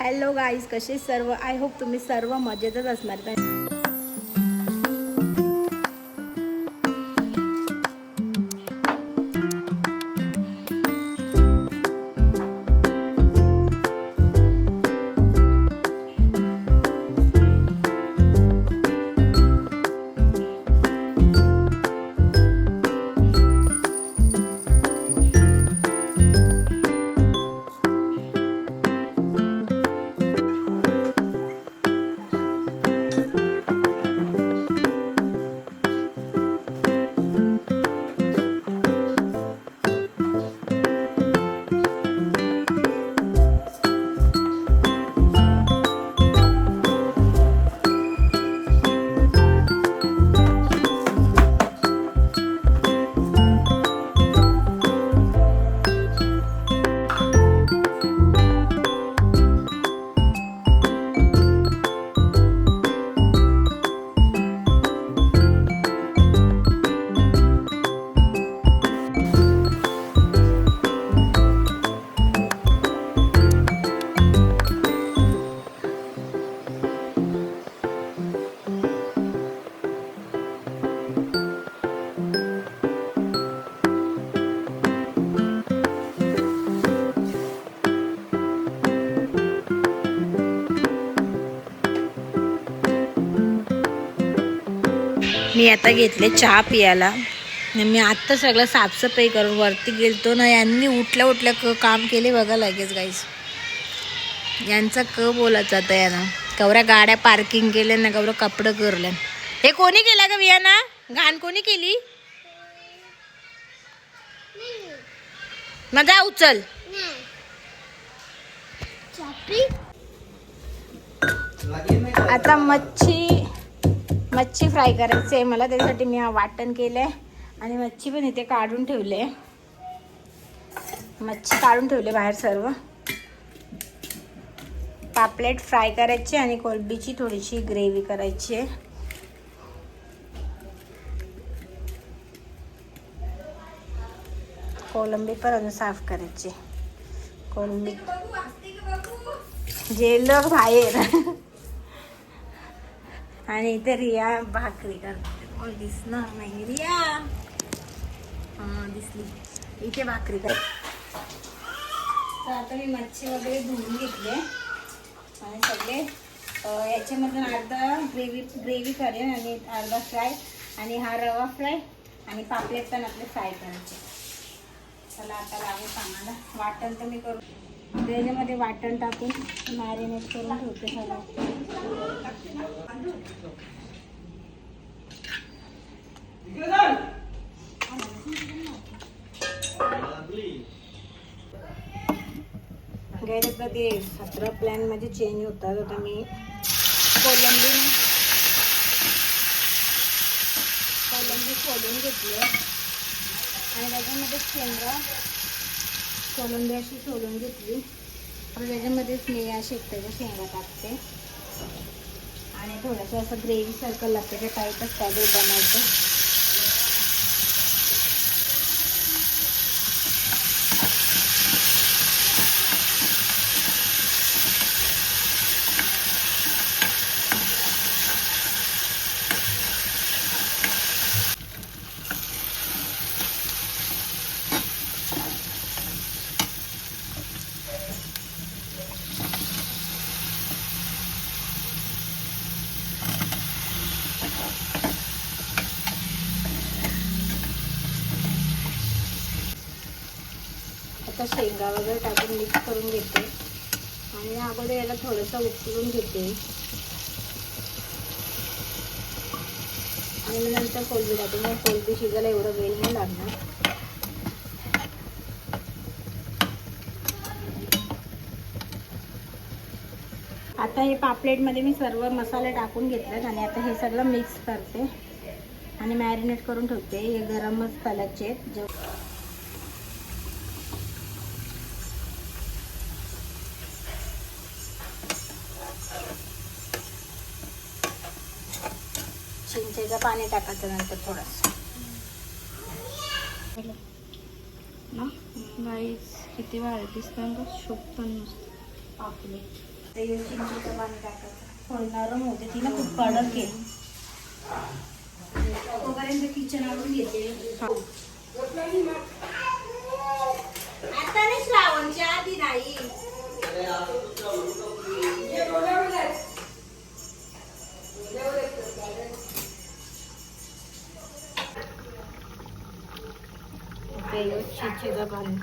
Hello guys, कसे सर्व. I hope तुम्ही सर्व मजेतच असणार. मी आता घेतले चहा पियाला. मी आत्ता सगळं साफसफाई करून वरती गेलतो ना, यांनी उठल्या उठल्या काम केले बघा लगेच गाईस. यांचा बोलायचं आता यांना. कवऱ्या गाड्या पार्किंग केल्या ना, कवरं कपडं करल्या. हे कोणी केलं का वियाना? घाण कोणी केली? मग जा उचल. आता मच्छी फ्राय करायची आहे मला. त्यासाठी मी वाटण केलंय आणि मच्छी पण इथे काढून ठेवले. मच्छी काढून ठेवले बाहेर सर्व. पापलेट फ्राय करायचे आणि कोलंबीची थोडीशी ग्रेव्ही करायची आहे. कोलंबी पण अजून साफ करायची. कोलंबी जेलर बाहेर. आणि इथे रिया भाकरी करते. दिसणार नाही रिया. दिसली. इथे भाकरी कर. तर आता मी मच्छी वगैरे धुवून घेतले आणि सगळे याच्यामधून अर्धा ग्रेव्ही करेन आणि अर्धा फ्राय आणि हा रवा फ्राय आणि पापलेट पण आपले फ्राय करायचे. चला आता लागू कामाला. वाटण तर मी करू. त्याच्यामध्ये वाटण टाकून मॅरिनेट करून ठेवते सगळं. आता ते 17 प्लॅन मध्ये चेंज होतात. आता मी कोलंबी सोलून घेतली आणि त्याच्यामध्ये शेंगा कोलंबी अशी सोलून घेतली. तर त्याच्यामध्येच मी या शेकट्याच्या शेंगा टाकते आणि थोडंसं असं ग्रेव्ही सारखं लपेट्या टाईपच त्यावेळी बनवते. आता शेंगा वगैरे टाकून मिक्स करून घेते आणि अगोदर याला थोडंसं उकळून घेते आणि मग नंतर कोलंबी टाकते. मग कोलंबी शिजायला एवढं वेळ नाही लागणार. आता हे पापलेटमध्ये मी सर्व मसाले टाकून घेतलेत आणि आता हे सगळं मिक्स करते आणि मॅरिनेट करून ठेवते. हे गरम मसाल्याचे चिंचेचं पाणी टाकायचं नंतर थोडंसं. ना गाईस किती भारी दिसतं. शोभ पण मस्त. पापलेट चिंचेचं पाणी टाकायचं. थोडी नरम होते ती ना, खूप कडक आहे. तोपर्यंत किचन आणून घेते. आता नाही, श्रावणच्या आधी नाही.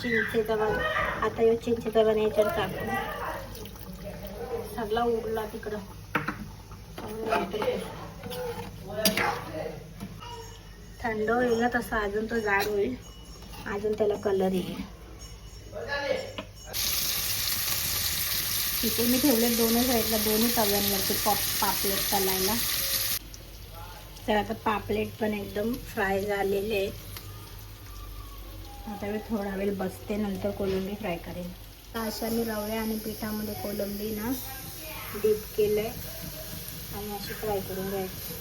चिंचेचा पाणी आता यो चिंचेचा पाणी याच्यावर टाकून सगळा उडला तिकडं. थंड होईल ना तसं अजून तो जाड होईल, अजून त्याला कलर येईल. तिथे मी ठेवले दोन्ही साईडला, दोन्ही तव्यांवरती पापलेट तळायला. तर आता पापलेट पण एकदम फ्राय झालेले आहेत. आता मी थोडा वेळ बसते, नंतर कोलंबी फ्राय करेन. तर अशा मी रव्या आणि पिठामध्ये कोलंबी ना डीप केलं आहे आणि अशी फ्राय करून घ्यायची.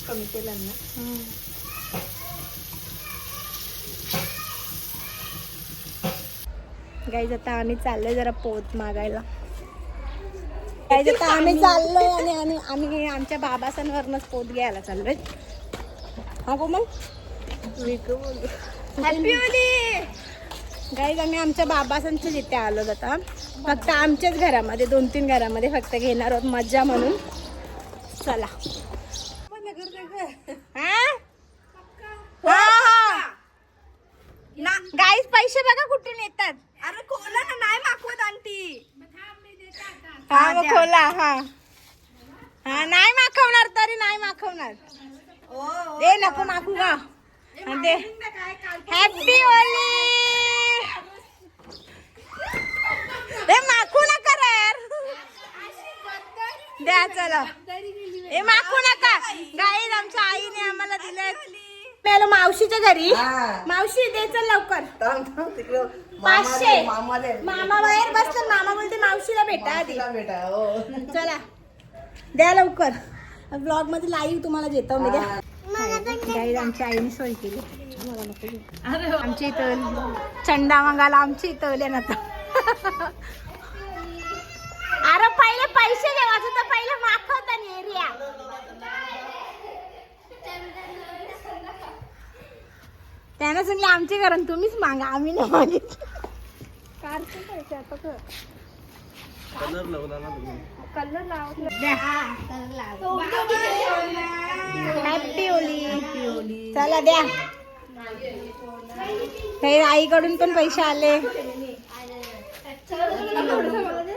कमी केलं ना. गाईज आता आम्ही चाललोय जरा पोत मागायला. गाईज आता आम्ही चाललोय आणि आम्ही आमच्या बाबासांवरनच पोत घ्यायला चाललोय. हा कोमल हॅपी होली. गाईज आम्ही आमच्या बाबासांच्या जिथे आलो आता, फक्त आमच्याच घरामध्ये 2-3 घरामध्ये फक्त घेणार आहोत मज्जा म्हणून. चला गाईज पैसे बघा कुठून येतात. अरे खोला ना, नाही मागवत आंटी. हा मग खोला. हा हा नाही मागवणार, तरी नाही मागवणार. दे नको मागू का. दे हॅपी होली. दे मागू नका रे यार. द्या चला. ए मागू नका. गाईज आमच्या आईने आम्हाला दिले. मेलो मावशीच्या घरी. मावशी दे चल लवकर. 500. मामा बाहेर बसला, मामा बोलते मावशीला भेटा आधी. चला द्या लवकर. ब्लॉग मध्ये लाईव्ह तुम्हाला देतो मी. द्या. गाईज आमच्या आईने सोय केली. आमची इथं चंडा मंगाला आमची इथं ना आता. अरे पहिले पैसे देवाचं तर पहिले मागवता एरिया. त्यानं सांगले आमचे कारण तुम्हीच मागा, आम्ही नाही मागितलं. कारचे पैसे आता कलर लावला ना तुम्ही. कलर लावला. Happy Holy. चला द्या. काही आईकडून पण पैसे आले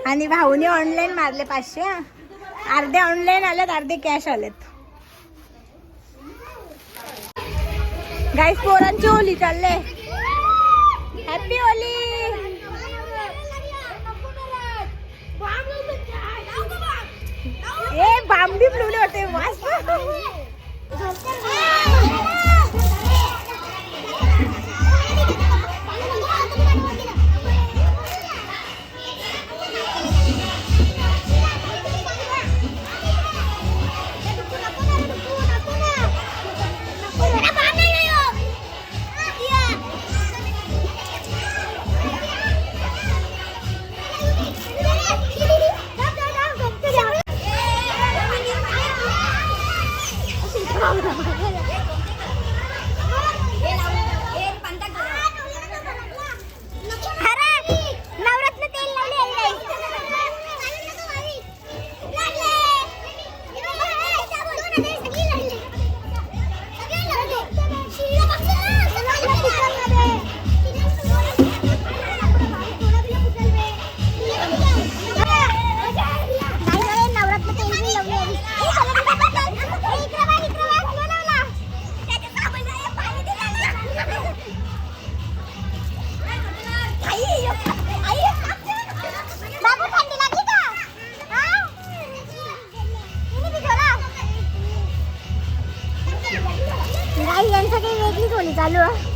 आणि भाऊने ऑनलाईन मारले 500. अर्धे ऑनलाईन आलेत, अर्धे कॅश आलेत. गाईस पोरांची होली चालले. Happy Holy. ए बांबडी फुलवले होते मस्त. यांचं काही वेगळीच होली चालू आहे.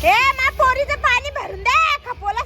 हे मा पोरीचं पाणी भरून दे खपोला